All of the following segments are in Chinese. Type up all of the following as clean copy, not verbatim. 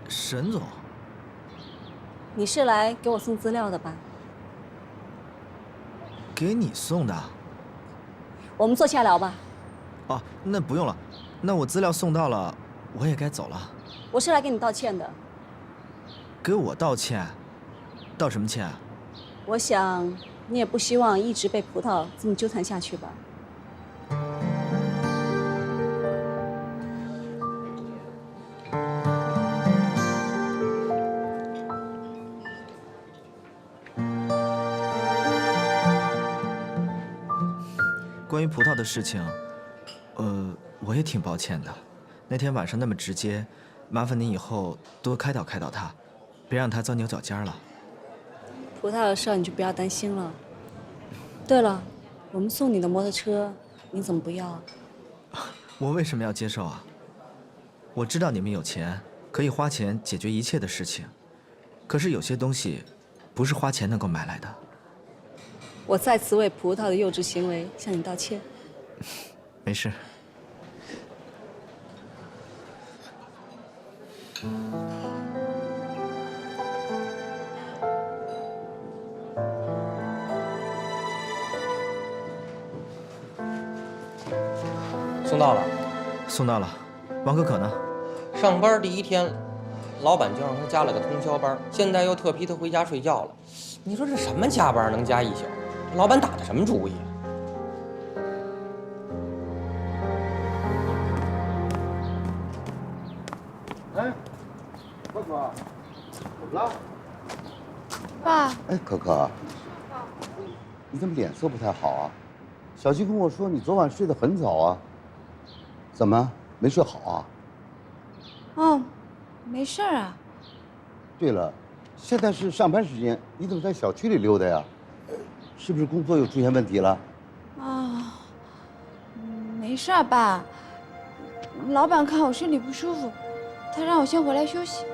沈总，你是来给我送资料的吧？给你送的。我们坐下聊吧。哦，那不用了，那我资料送到了，我也该走了。我是来给你道歉的。给我道歉？道什么歉啊？我想你也不希望一直被葡萄这么纠缠下去吧？关于葡萄的事情，我也挺抱歉的。那天晚上那么直接，麻烦您以后多开导开导他，别让他钻牛角尖了。葡萄的事你就不要担心了。对了，我们送你的摩托车，你怎么不要？我为什么要接受啊？我知道你们有钱，可以花钱解决一切的事情，可是有些东西，不是花钱能够买来的。我再次为葡萄的幼稚行为向你道歉。没事。送到了，送到了。王可可呢？上班第一天，老板就让他加了个通宵班，现在又特批他回家睡觉了。你说这什么加班能加一宿？老板打的什么主意？哎，可可，怎么了？爸，哎，可可，你怎么脸色不太好啊？小七跟我说你昨晚睡得很早啊，怎么没睡好啊？哦，没事儿啊。对了，现在是上班时间，你怎么在小区里溜达呀？是不是工作又出现问题了？啊，没事儿，爸。老板看我身体不舒服，他让我先回来休息。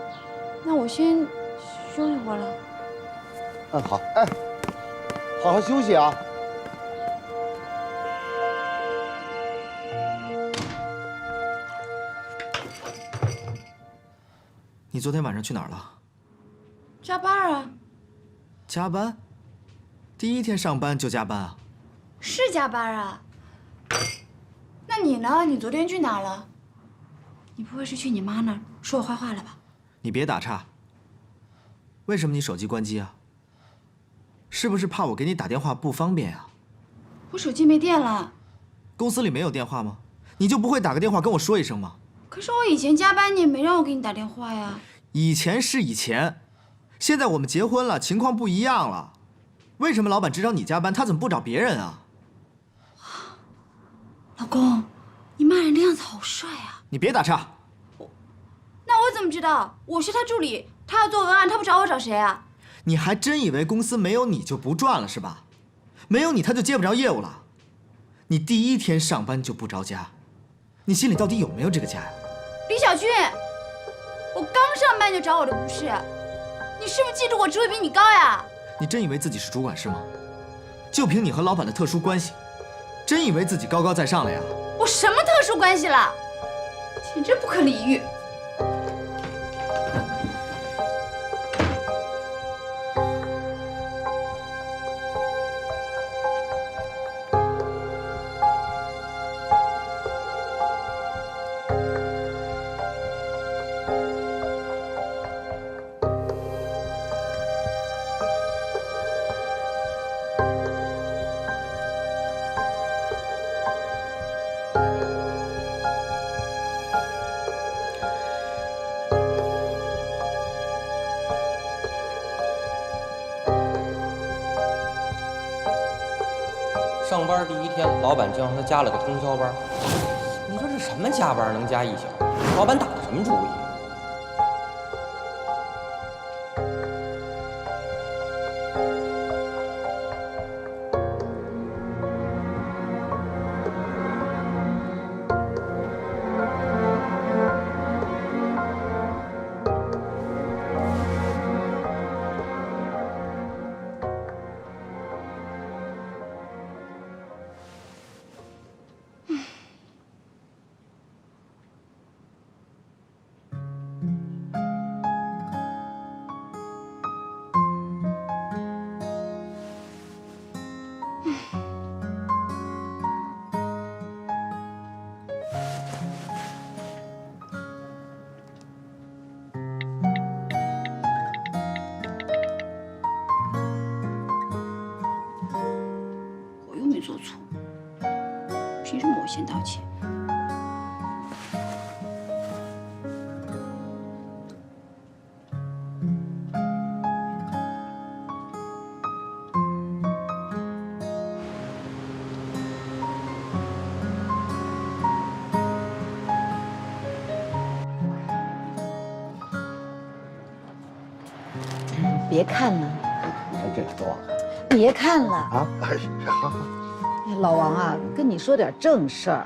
那我先休息会儿了。嗯，好，哎，好好休息啊。你昨天晚上去哪儿了？加班啊？加班？第一天上班就加班啊？是加班啊。那你呢？你昨天去哪儿了？你不会是去你妈那儿说我坏话了吧？你别打岔。为什么你手机关机啊？是不是怕我给你打电话不方便啊？我手机没电了。公司里没有电话吗？你就不会打个电话跟我说一声吗？可是我以前加班，你也没让我给你打电话呀。以前是以前，现在我们结婚了，情况不一样了。为什么老板只找你加班，他怎么不找别人啊？老公，你骂人的样子好帅啊！你别打岔。那我怎么知道？我是他助理，他要做文案，他不找我找谁啊？你还真以为公司没有你就不赚了是吧？没有你他就接不着业务了。你第一天上班就不着家，你心里到底有没有这个家呀？李小军，我刚上班就找我的不是，你是不是记住我职位比你高呀？你真以为自己是主管是吗？就凭你和老板的特殊关系，真以为自己高高在上了呀？我什么特殊关系了？简直不可理喻！上班第一天，老板就让他加了个通宵班。你说这什么加班能加一宿？老板打的什么主意？我先道歉。别看了，你看这个多好看别看了。啊！哎呀，老王啊，跟你说点正事儿。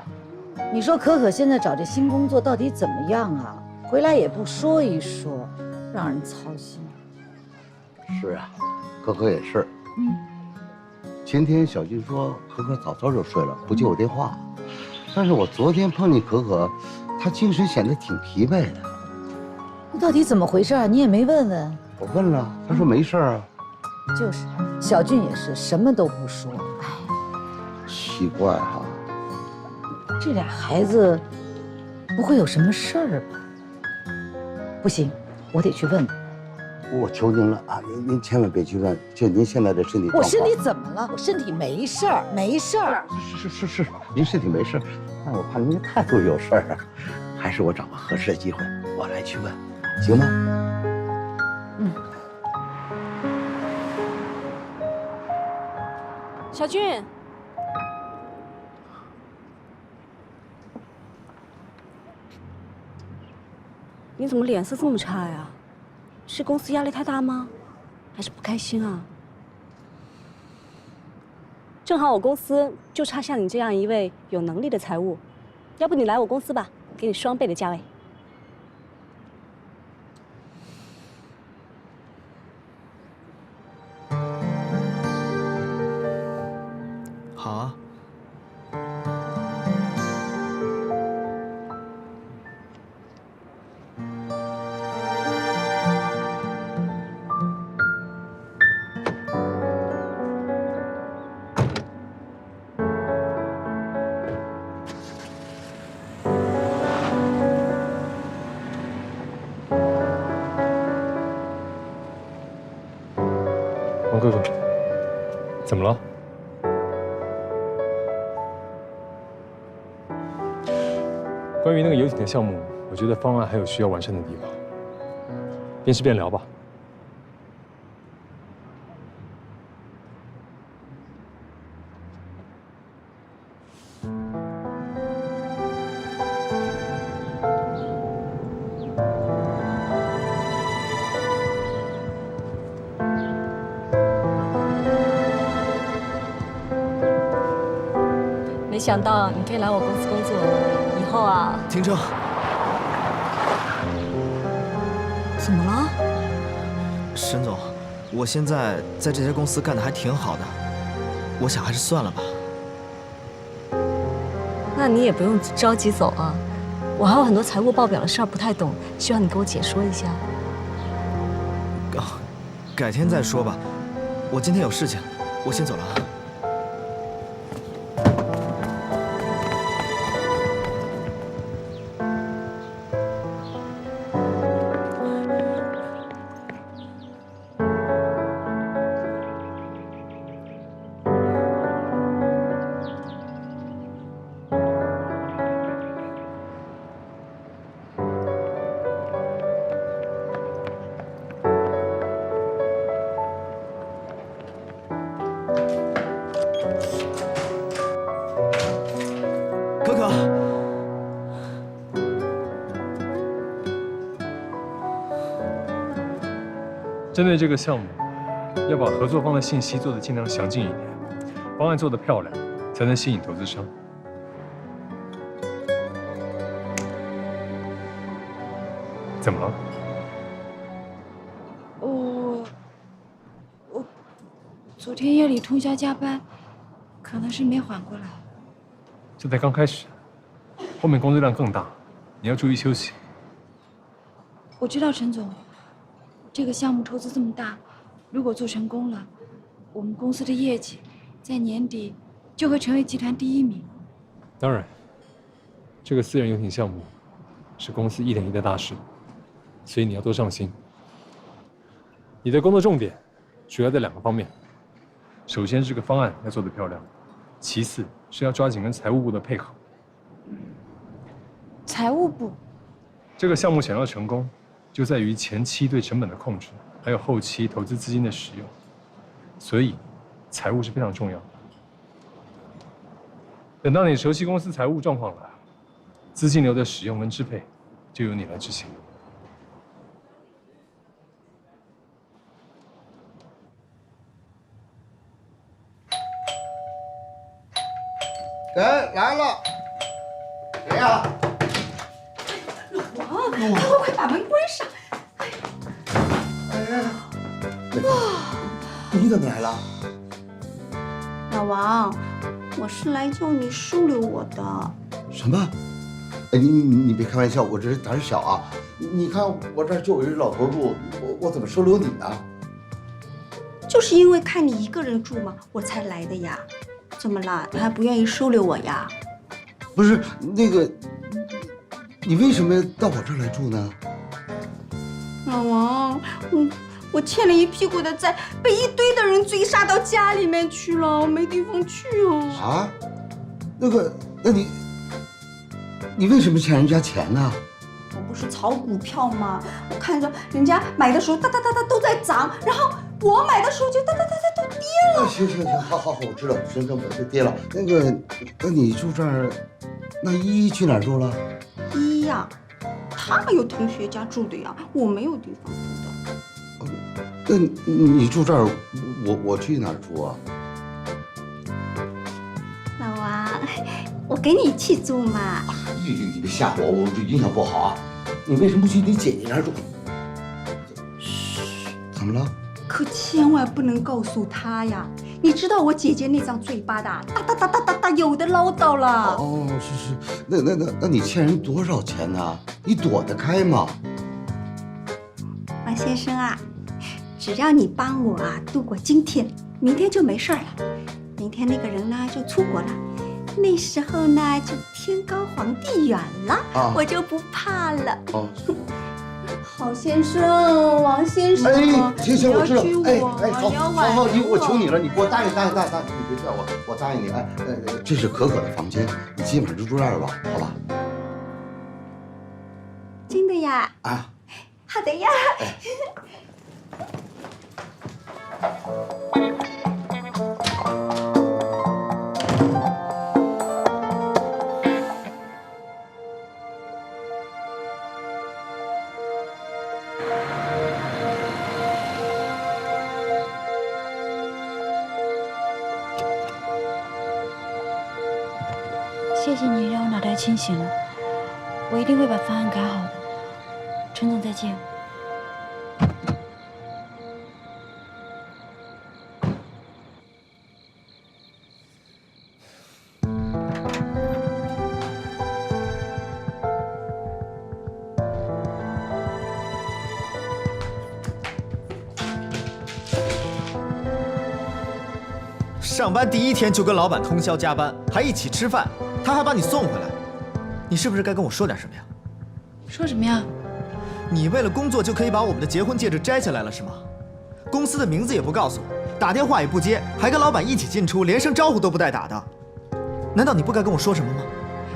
你说可可现在找这新工作到底怎么样啊？回来也不说一说，让人操心。是啊，可可也是。前天小俊说可可早早就睡了，不接我电话。但是我昨天碰见可可，她精神显得挺疲惫的。那到底怎么回事啊？你也没问问。我问了，她说没事啊。就是，小俊也是什么都不说。哎，奇怪哈、这俩孩子不会有什么事儿吧？不行，我得去问问。我求您了啊，您千万别去问，就您现在的身体状况。我身体怎么了？我身体没事儿，没事儿。是，您身体没事，但我怕您的态度有事儿啊。还是我找个合适的机会，我来去问，行吗？小俊，你怎么脸色这么差呀？是公司压力太大吗？还是不开心啊？正好我公司就差像你这样一位有能力的财务，要不你来我公司吧，给你双倍的价位。好啊。王哥哥，怎么了？关于那个游艇的项目，我觉得方案还有需要完善的地方。边吃边聊吧。没想到你可以来我公司工作，以后啊，停车！怎么了？沈总，我现在在这家公司干得还挺好的，我想还是算了吧。那你也不用着急走啊，我还有很多财务报表的事儿不太懂，希望你给我解说一下。改天再说吧，我今天有事情，我先走了啊。可可，针对这个项目，要把合作方的信息做得尽量详尽一点，方案做得漂亮，才能吸引投资商。怎么了？我昨天夜里通宵加班，可能是没缓过来。这才刚开始，后面工作量更大，你要注意休息。我知道陈总，这个项目投资这么大，如果做成功了，我们公司的业绩在年底就会成为集团第1名。当然，这个私人游艇项目是公司1点1的大事，所以你要多上心。你的工作重点主要在2个方面，首先这个方案要做得漂亮，其次是要抓紧跟财务部的配合，财务部。这个项目想要成功，就在于前期对成本的控制，还有后期投资资金的使用。所以，财务是非常重要的。等到你熟悉公司财务状况了，资金流的使用跟支配，就由你来执行。哎，来了，谁呀？快把门关上！你怎么来了？老王，我是来叫你收留我的。什么？哎，你别开玩笑，我这人胆小啊！你看我这儿就有一老头住，我怎么收留你呢？就是因为看你一个人住嘛，我才来的呀。怎么了？你还不愿意收留我呀？不是那个，你为什么到我这儿来住呢？老王，我欠了一屁股的债，被一堆的人追杀到家里面去了，我没地方去啊。啊？那你为什么欠人家钱呢？我不是炒股票吗？我看着人家买的时候哒哒哒哒都在涨，然后我买的时候就哒哒哒哒都跌了。行，好，我知道身份本就跌了。那你住这儿，那依依去哪儿住了？依依呀，她有同学家住的呀，我没有地方住的。那你住这儿，我去哪儿住啊？老王，我跟你一起住嘛。你别吓唬我，这印象不好啊！你为什么不去你姐姐那儿住？嘘，怎么了？可千万不能告诉她呀！你知道我姐姐那张嘴巴的，哒，有的唠叨了。哦，是，那你欠人多少钱呢？你躲得开吗？王先生啊，只要你帮我啊度过今天，明天就没事了。明天那个人呢就出国了，那时候呢就天高皇帝远了，我就不怕了。哦，郝先生，王先生，行，我知道。好，我求你了，你给我答应，你别叫我答应你。这是可可的房间，你今晚就住这儿吧，好吧？真的呀？啊，好的呀。谢谢你让我脑袋清醒了，我一定会把方案改好的。陈总，再见。上班第一天就跟老板通宵加班，还一起吃饭，他还把你送回来，你是不是该跟我说点什么呀？说什么呀？你为了工作就可以把我们的结婚戒指摘下来了是吗？公司的名字也不告诉我，打电话也不接，还跟老板一起进出，连声招呼都不带打的，难道你不该跟我说什么吗？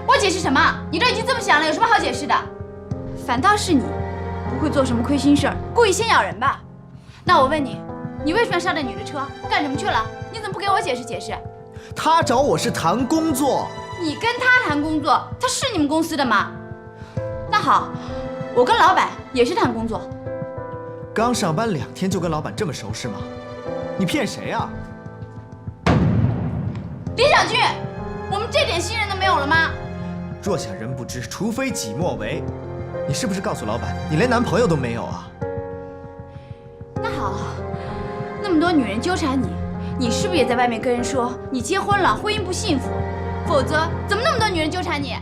我解释什么？你都已经这么想了，有什么好解释的？反倒是你，不会做什么亏心事儿，故意先咬人吧？那我问你，你为什么要上那女的车？干什么去了？你怎么不给我解释解释？他找我是谈工作。你跟他谈工作，他是你们公司的吗？那好，我跟老板也是谈工作。刚上班2天就跟老板这么熟是吗？你骗谁啊？李小军，我们这点信任都没有了吗？若想人不知，除非己莫为。你是不是告诉老板，你连男朋友都没有啊？那好，那么多女人纠缠你，你是不是也在外面跟人说你结婚了，婚姻不幸福？否则怎么那么多女人纠缠你？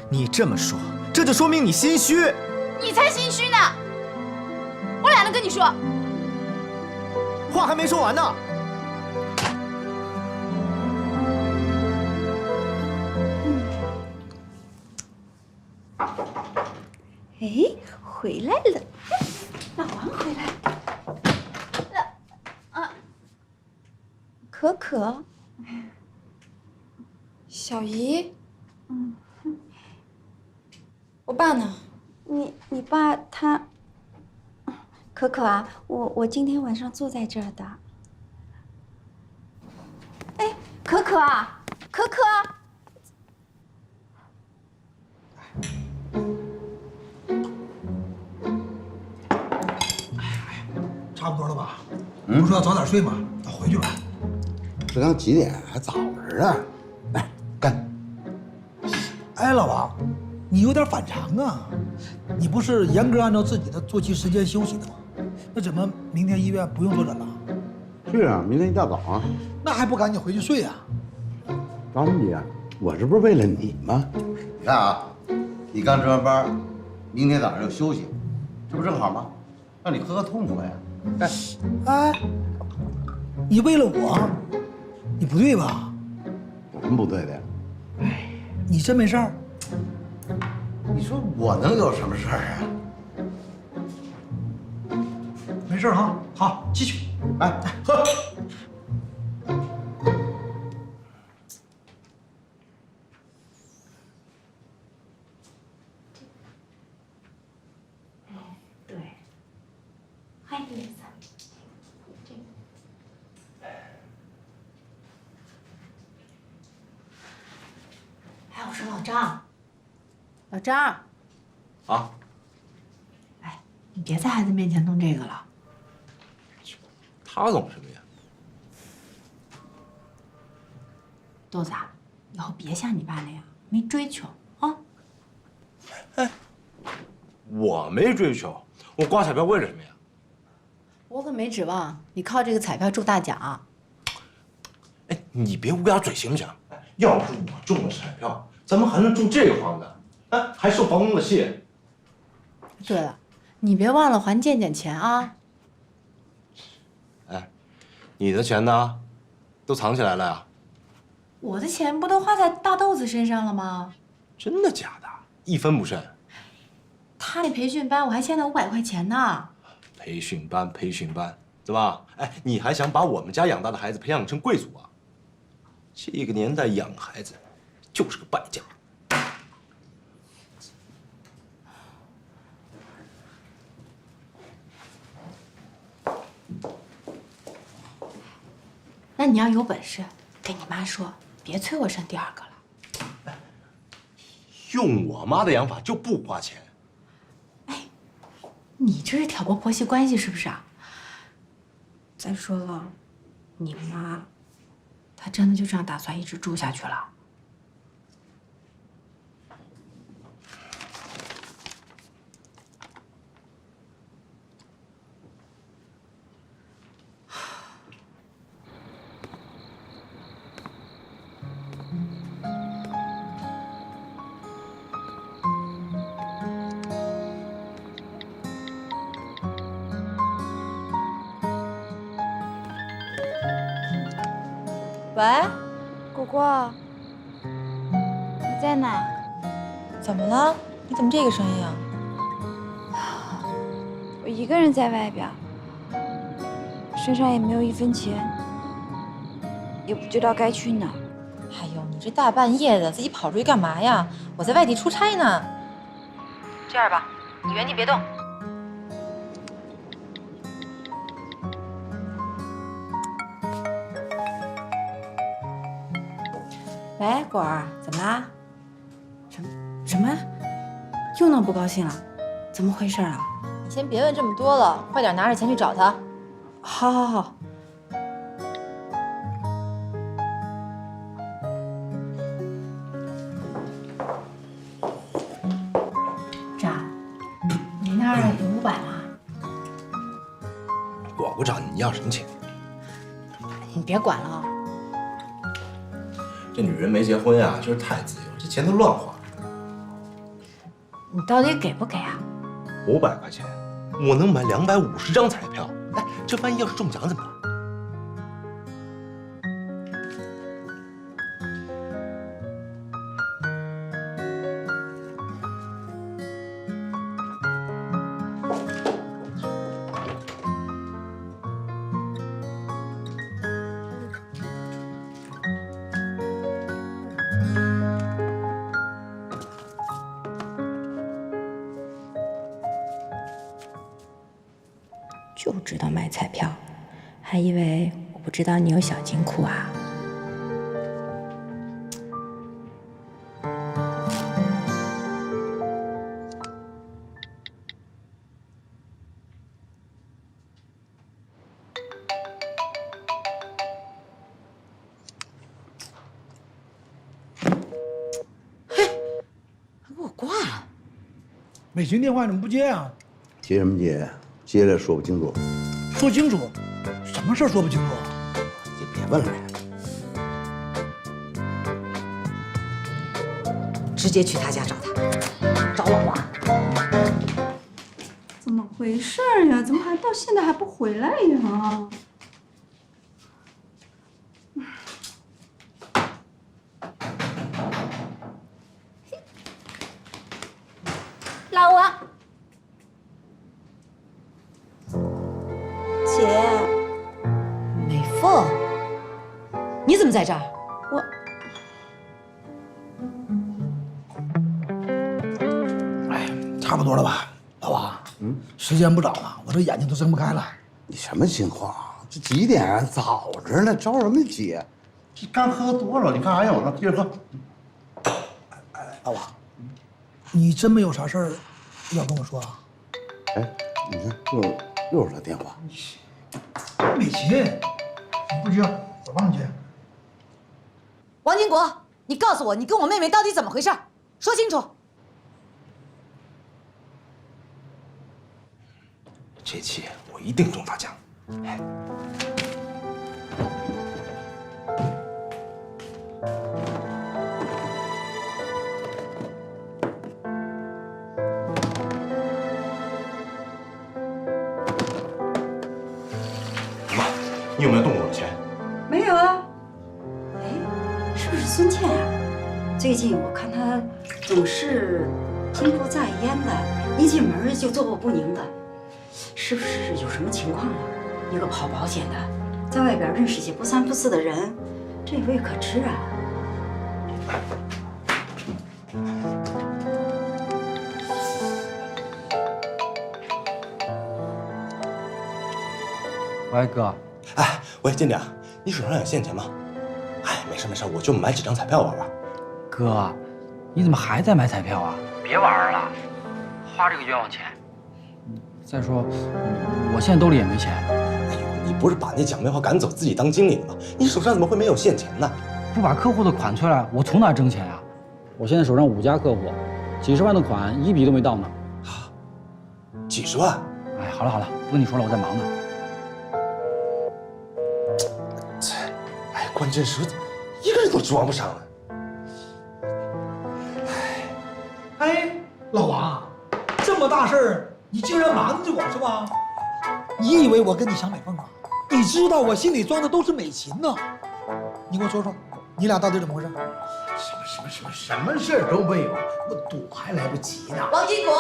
你这么说，这就说明你心虚。你才心虚呢！我懒得跟你说。话还没说完呢。哎，回来了，老王回来了。可可，小姨，我爸呢？你爸他，可可啊，我今天晚上住在这儿的。哎，可可啊，可可。差不多了吧？不是说要早点睡吗？那回去吧。这刚几点？还早着啊！来干！哎，老王，你有点反常啊！你不是严格按照自己的作息时间休息的吗？那怎么明天医院不用坐诊了？是啊，明天一大早啊。那还不赶紧回去睡啊？着什么急啊？我这不是为了你吗？你看啊，你刚值完班，明天早上要休息，这不正好吗？让你喝个痛快呀！哎，你为了我，你不对吧？有什么不对的呀？你真没事儿？你说我能有什么事儿啊？没事哈。好，继续。来喝。对，还有一个。哎，我说老张，老张，啊，哎，你别在孩子面前弄这个了。他懂什么呀？豆子，以后别像你爸那样没追求啊。我没追求，我刮彩票为了什么呀？我可没指望你靠这个彩票中大奖。哎，你别乌鸦嘴行不行？要是我中了彩票，咱们还能中这个房子，哎，还受房东的气。对了，你别忘了还健健钱啊。哎，你的钱呢？都藏起来了呀？我的钱不都花在大豆子身上了吗？真的假的？一分不剩。他那培训班我还欠他500块钱呢。培训班，怎么？哎，你还想把我们家养大的孩子培养成贵族啊？这个年代养孩子就是个败家。那你要有本事，跟你妈说，别催我生第2个了。用我妈的养法就不花钱。你这是挑拨婆媳关系是不是啊？再说了，你妈，她真的就这样打算一直住下去了？喂，果果，你在哪？怎么了？你怎么这个声音啊？我一个人在外边，身上也没有1分钱，也不知道该去哪儿。哎呦，你这大半夜的自己跑出去干嘛呀？我在外地出差呢。这样吧，你原地别动。喂，果儿，怎么啦？什么？又闹不高兴了？怎么回事啊？你先别问这么多了，快点拿着钱去找他。好，好，好。张，你那儿有500吗？我不找你，你要什么钱？你别管了啊。这女人没结婚啊，就是太自由，这钱都乱花。你到底给不给啊？500块钱，我能买250张彩票。哎，这万一要是中奖怎么办？知道买彩票，还以为我不知道你有小金库啊。美琴电话你怎么不接啊？接什么接？接了说不清楚。说清楚，什么事儿说不清楚？你别问了，直接去他家找他，找老王。怎么回事呀？怎么还到现在还不回来呀？老王，姐，美凤，你怎么在这儿？差不多了吧，老王？时间不早了，我这眼睛都睁不开了。你什么情况？这几点啊？早着呢，着什么急？这刚喝多了，你干啥呀？我那接着喝。老王，你真没有啥事儿要跟我说啊？哎，你看又是他电话。美琴，你不接，我帮你接。王金国，你告诉我，你跟我妹妹到底怎么回事？说清楚。这期我一定中大奖。妈，你有没有动过我的钱？没有啊。哎，是不是孙倩呀？最近我看她总是心不在焉的，一进门就坐卧不宁的，是不是有什么情况啊？一个跑保险的，在外边认识些不三不四的人，这未可知啊。喂，哥。哎，喂，金良，你手上有现钱吗？哎，没事没事，我就买几张彩票玩玩。哥，你怎么还在买彩票啊？别玩了，花这个冤枉钱。再说，我现在兜里也没钱。哎呦，你不是把那蒋梅花赶走，自己当经理了吗？你手上怎么会没有现钱呢？不把客户的款催来，我从哪挣钱啊？我现在手上5家客户，几十万的款一笔都没到呢。啊，几十万？哎，好了好了，不跟你说了，我在忙呢。哎，关键时候一个人都指望不上了。哎，老王，这么大事儿，你竟然瞒着我是吧？你以为我跟你想美凤啊？你知道我心里装的都是美琴呢。你给我说说，你俩到底怎么回事？什么事儿都没有，我躲还来不及呢。王金国，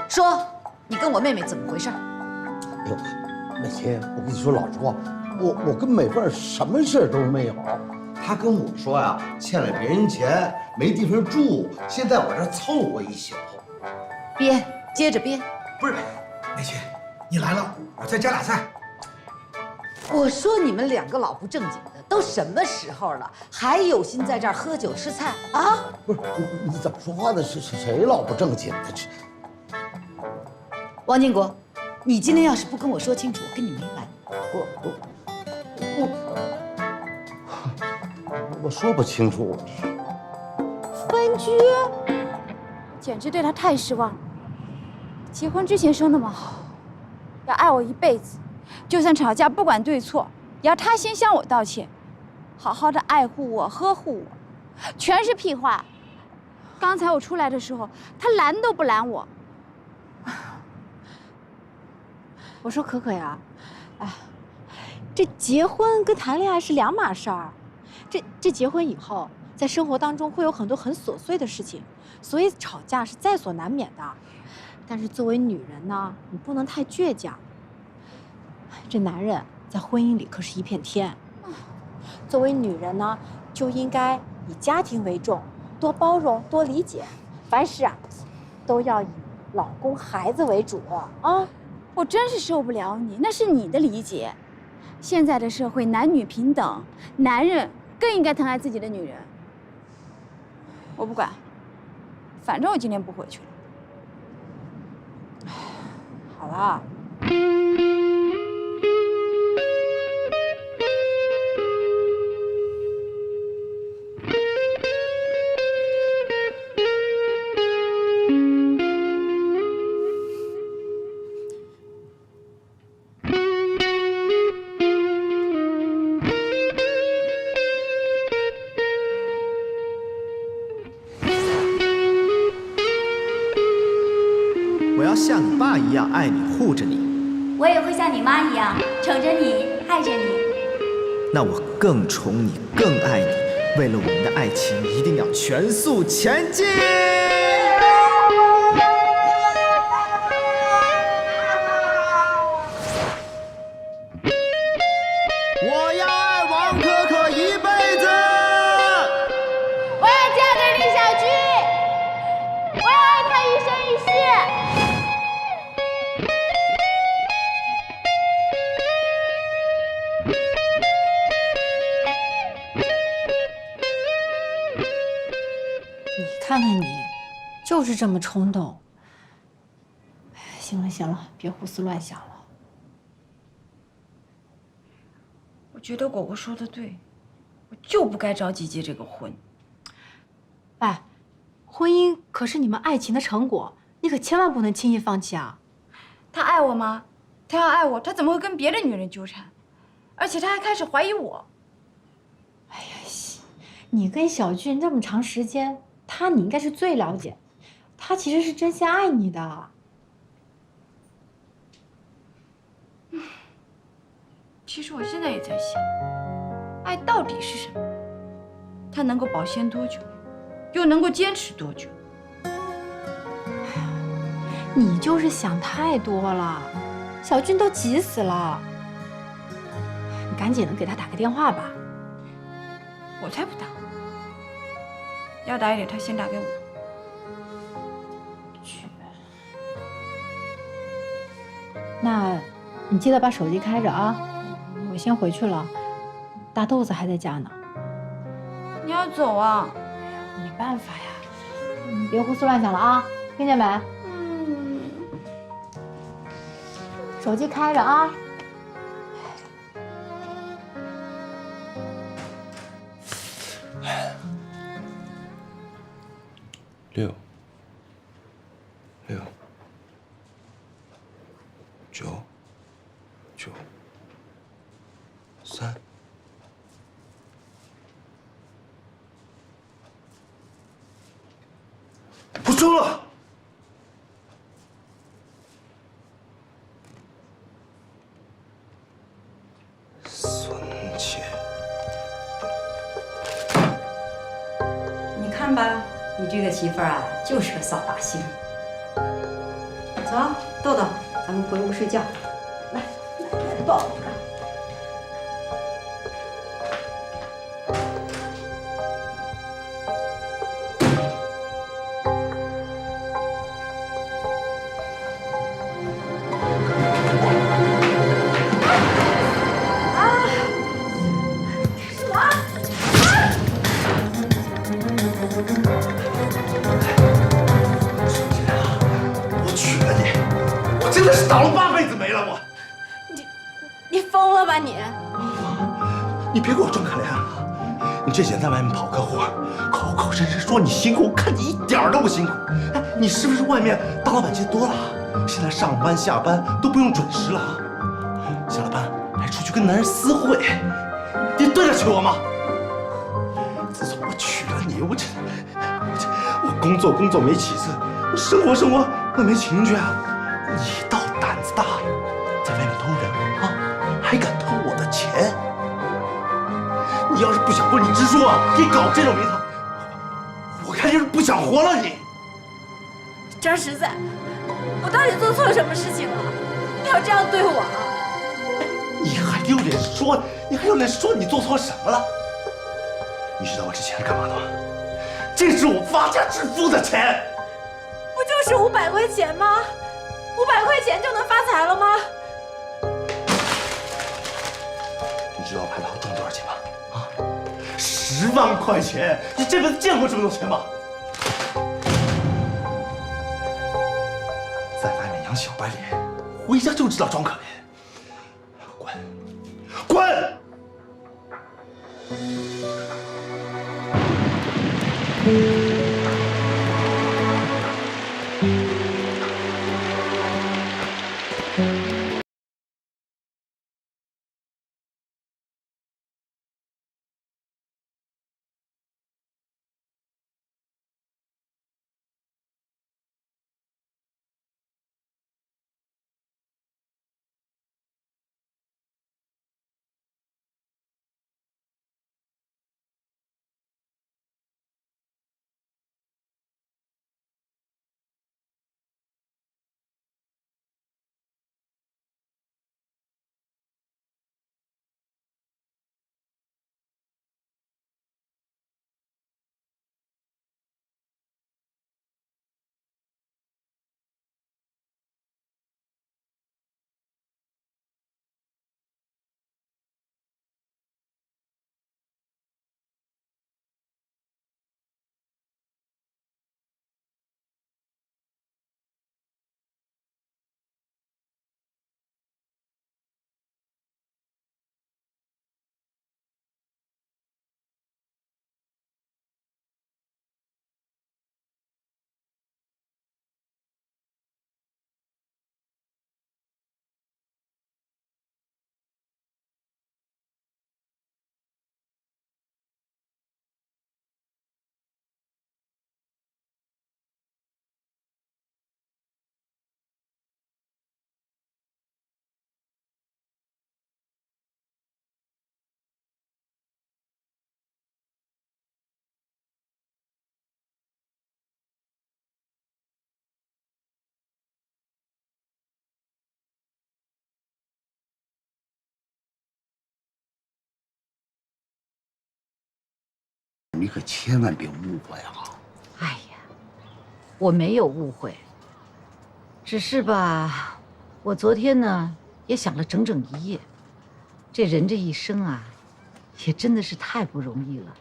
说，你跟我妹妹怎么回事？哎呦，美琴，我跟你说老实话，我跟美凤什么事儿都没有。她跟我说呀，欠了别人钱，没地方住，先在我这儿凑合一宿。编，接着编。不是，美琴，你来了，我再加俩菜。我说你们两个老不正经的，都什么时候了，还有心在这儿喝酒吃菜啊？不是，你怎么说话呢？是谁老不正经的？这王金国，你今天要是不跟我说清楚，我跟你没完。我说不清楚。分居，简直对他太失望了。结婚之前说那么好，要爱我一辈子，就算吵架不管对错，也要他先向我道歉，好好的爱护我、呵护我，全是屁话。刚才我出来的时候，他拦都不拦我。我说可可呀，哎，这结婚跟谈恋爱是两码事儿。这结婚以后，在生活当中会有很多很琐碎的事情，所以吵架是在所难免的。但是作为女人呢，你不能太倔强。这男人在婚姻里可是一片天。作为女人呢，就应该以家庭为重，多包容，多理解，凡事啊都要以老公、孩子为主啊！我真是受不了你，那是你的理解。现在的社会男女平等，男人更应该疼爱自己的女人。我不管，反正我今天不回去了。好了。我要像你爸一样爱你、护着你。我也会像你妈一样宠着你、爱着你。那我更宠你、更爱你。为了我们的爱情，一定要全速前进。我要爱王可可一辈子。我要嫁给李小军，我要爱他一生一世。你看看你，就是这么冲动。哎，行了行了，别胡思乱想了。我觉得果果说的对，我就不该着急结这个婚。哎，婚姻可是你们爱情的成果，你可千万不能轻易放弃啊！他爱我吗？他要爱我，他怎么会跟别的女人纠缠？而且他还开始怀疑我。哎呀，你跟小俊这么长时间，你应该是最了解，他其实是真心爱你的。其实我现在也在想，爱到底是什么？它能够保鲜多久，又能够坚持多久？你就是想太多了，小俊都急死了。你赶紧的给他打个电话吧。我才不打，要打也得他先打给我。那你记得把手机开着啊。我先回去了，大豆子还在家呢。你要走啊？没办法呀，你别胡思乱想了啊，听见没？手机开着啊。6、9、3。不中了！孙姐，你看吧，你这个媳妇儿啊，就是个扫把星。走，豆豆，咱们回屋睡觉。来，抱着。我娶了你，我真的是倒了8辈子霉了，我。你疯了吧你？你别给我装可怜啊！你这几天在外面跑客户，口口声声说你辛苦，我看你一点都不辛苦。哎，你是不是外面大老板见多了？现在上班下班都不用准时了，下了班还出去跟男人私会，你对得起我吗？自从我娶了你，我工作没起色，我生活我没情趣啊！你倒胆子大了，在外面偷人啊，还敢偷我的钱！你要是不想混，你直说啊！你搞这种名堂，我看就是不想活了你！张实在，我到底做错了什么事情了？你要这样对我啊？你还有脸说？你还有脸说你做错什么了？你知道我之前是干嘛的吗？这是我发家致富的钱。不就是500块钱吗？500块钱就能发财了吗？你知道我拍大挣多少钱吗？啊，10万块钱！你这辈子见过这么多钱吗？在外面养小白脸，回家就知道装可怜。滚！滚！你可千万别误会啊！哎呀，我没有误会，只是吧，我昨天呢也想了整整一夜。这人这一生啊，也真的是太不容易了。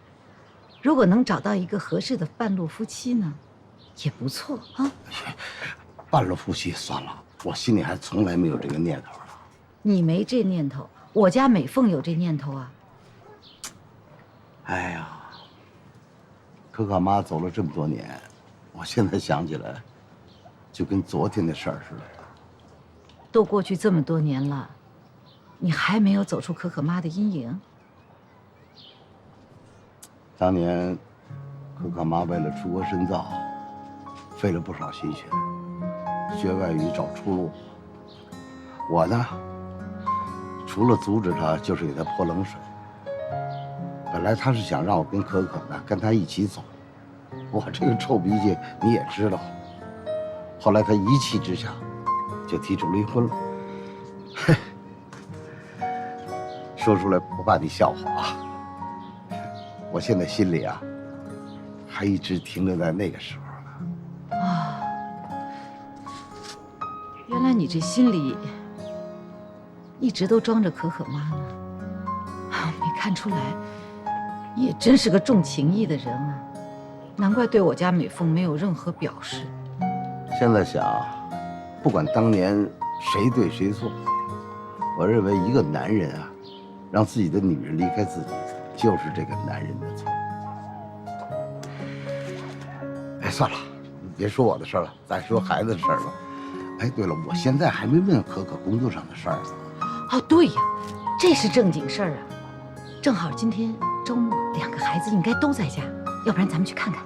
如果能找到一个合适的半路夫妻呢，也不错啊。半路夫妻算了，我心里还从来没有这个念头呢。你没这念头，我家美凤有这念头啊。哎呀。可可妈走了这么多年，我现在想起来，就跟昨天的事儿似的。都过去这么多年了，你还没有走出可可妈的阴影？当年，可可妈为了出国深造，费了不少心血，学外语找出路。我呢，除了阻止她，就是给她泼冷水。本来他是想让我跟可可呢跟他一起走，我这个臭脾气你也知道。后来他一气之下就提出离婚了。嘿，说出来不怕你笑话啊，我现在心里啊还一直停留在那个时候呢。啊，原来你这心里一直都装着可可妈呢，没看出来。你也真是个重情义的人啊，难怪对我家美凤没有任何表示。现在想，不管当年谁对谁错，我认为一个男人啊，让自己的女人离开自己，就是这个男人的错。哎，算了，别说我的事了，咱说孩子的事吧。哎，对了，我现在还没问可可工作上的事儿呢。哦，对呀，这是正经事儿啊，正好今天周末2个孩子应该都在家，要不然咱们去看看。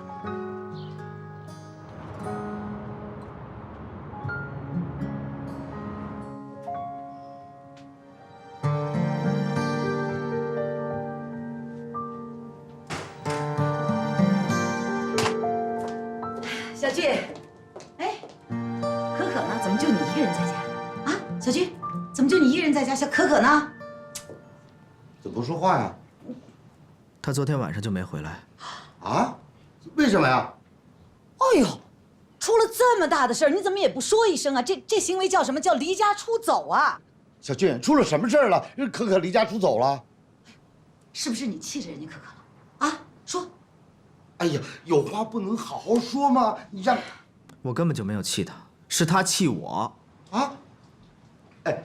小俊，哎，可可呢？怎么就你一个人在家？啊，小俊，怎么就你一个人在家？小可可呢？怎么不说话呀？他昨天晚上就没回来。啊？为什么呀？哎呦，出了这么大的事儿，你怎么也不说一声啊？这行为叫什么？叫离家出走啊！小俊，出了什么事儿了？可可离家出走了？是不是你气着人家可可了？啊，说。哎呀，有话不能好好说吗？你让……我根本就没有气他，是他气我。啊？哎，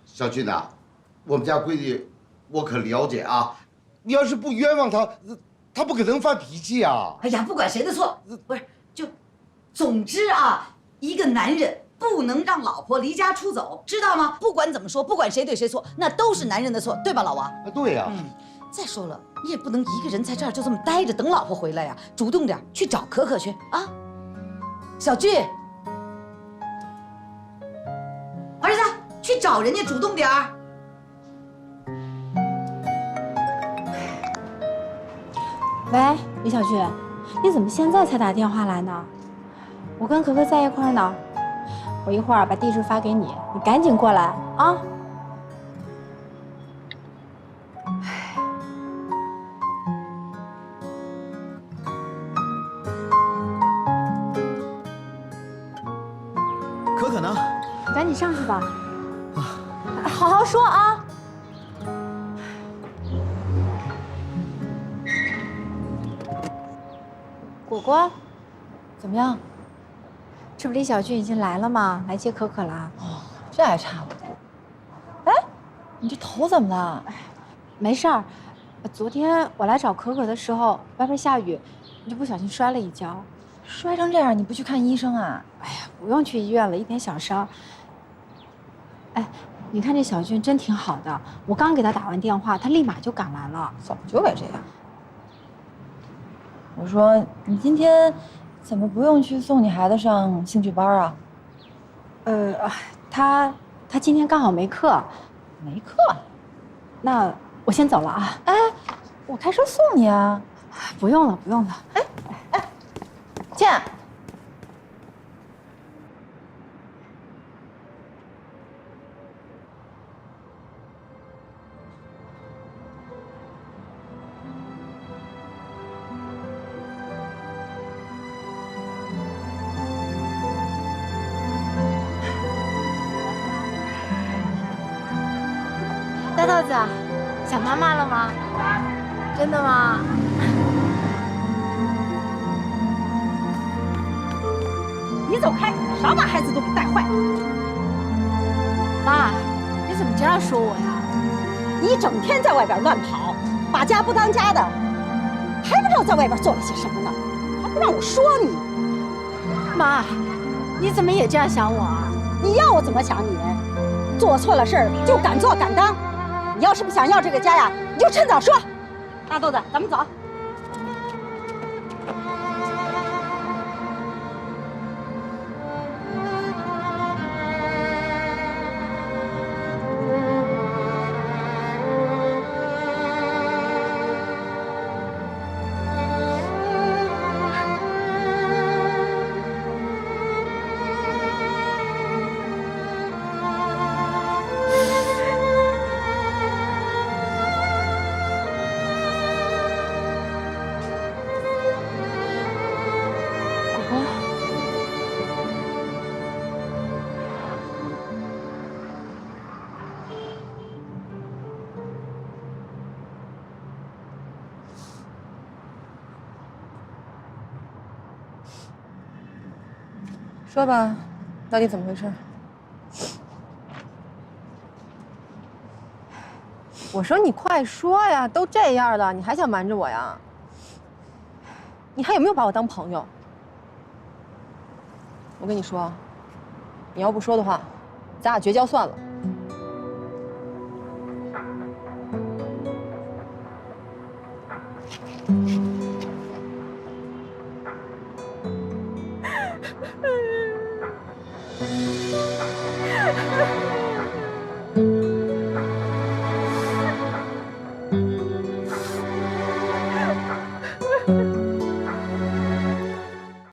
小俊呐，我们家闺女，我可了解啊。你要是不冤枉她，她不可能发脾气啊。哎呀，不管谁的错，不是就，总之啊，一个男人不能让老婆离家出走，知道吗？不管怎么说，不管谁对谁错，那都是男人的错，对吧，老王？啊，对呀。再说了，你也不能一个人在这儿就这么待着等老婆回来呀，主动点去找可可去啊！小俊，儿子，去找人家，主动点儿。喂，李小俊，你怎么现在才打电话来呢？我跟可可在一块儿呢，我一会儿把地址发给你，你赶紧过来啊！可可呢？赶紧上去吧，好好说啊！果果，怎么样？这不李小俊已经来了吗？来接可可了。哦，这还差不多。哎，你这头怎么了？没事儿，昨天我来找可可的时候，外边下雨，你就不小心摔了一跤。摔成这样，你不去看医生啊？哎呀，不用去医院了，一点小伤。哎，你看这小俊真挺好的，我刚给他打完电话，他立马就赶来了。早就该这样。我说你今天怎么不用去送你孩子上兴趣班啊？他今天刚好没课。没课？那我先走了啊。哎，我开车送你啊。不用了，不用了。哎，倩。大豆子，想妈妈了吗？真的吗？你走开，少把孩子都给带坏了。妈，你怎么这样说我呀？你整天在外边乱跑，把家不当家的，还不知道在外边做了些什么呢？还不让我说你。妈，你怎么也这样想我啊？你要我怎么想你？做错了事儿就敢做敢当。你要是不想要这个家呀，你就趁早说。大豆子，咱们走。说吧，到底怎么回事？我说你快说呀，都这样了，你还想瞒着我呀？你还有没有把我当朋友？我跟你说，你要不说的话，咱俩绝交算了。